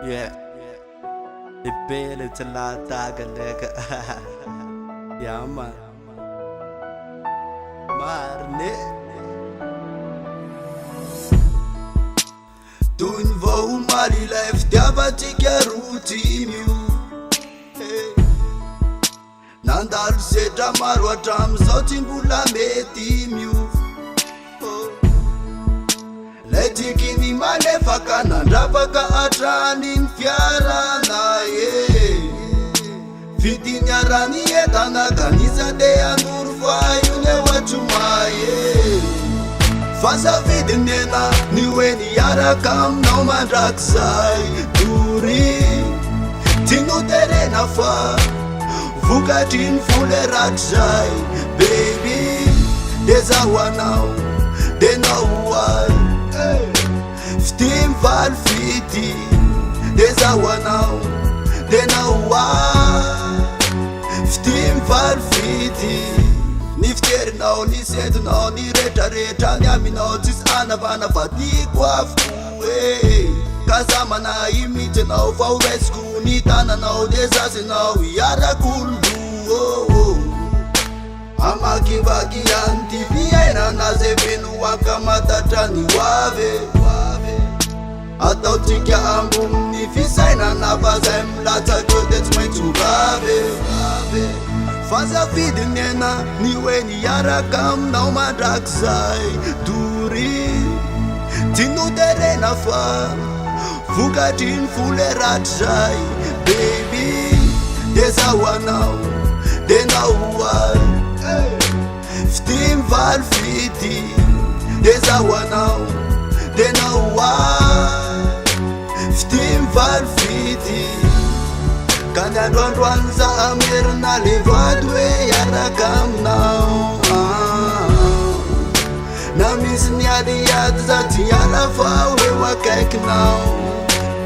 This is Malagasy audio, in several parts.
Yeah, the belly to la taga nigga. Yeah, man. Marne. Doing vow mali life, diabatika routine. Nandal sedra marwa dram zotin bula metimyu. Letikini malefaka nandravaka atranin fiara naye Fitinyarani etana kanisa de anurfa yune wachumaye Fasa vidinena niweni yara kam no mandraksai Duri tinu terena fa Vukatin fule ratshai Baby, there's a one now, they know why Steam Valfiti, there's a one now, they know why. Steam Valfiti, Nifter now, ni said now, ni reta, nyami now, this anavana fatigwa fue. Kazamana imite now, for rescue, nitana now, there's us now, we are a cool Amakibaki anti piena na zevenu wakamatatani wave Ata utika ambu mnifisa ina nabaza mlata kodet mwetu babe Faza vidi nena niweni yara kam na umadraksai Duri tinu terena fa Vukatin fule ratshai Baby, there's a one now, they know why Steam Valfiti, there's a one now, they know why. Steam Valfiti, Kanya Rwanza Amirna Livadwe Yarakam now. Namis Nyadi Yad Zatiana Fawe Wakek now.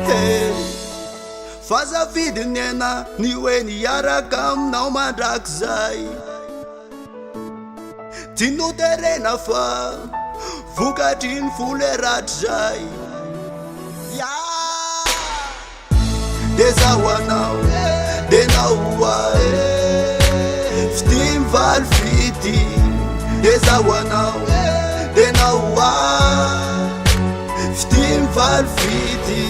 Hey, Faza Vidinena, Niweni Yarakam now Madraksai. Tinu terena fa Vukatin fule ratshai Yeah There's a one now They know why Steam Valfiti There's a one now They know why Steam Valfiti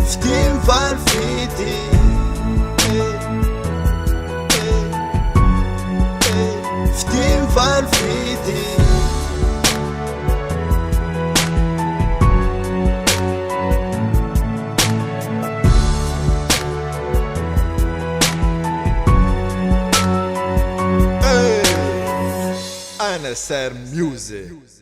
Steam Valfiti Steam Valfiti Hey, NSR Music.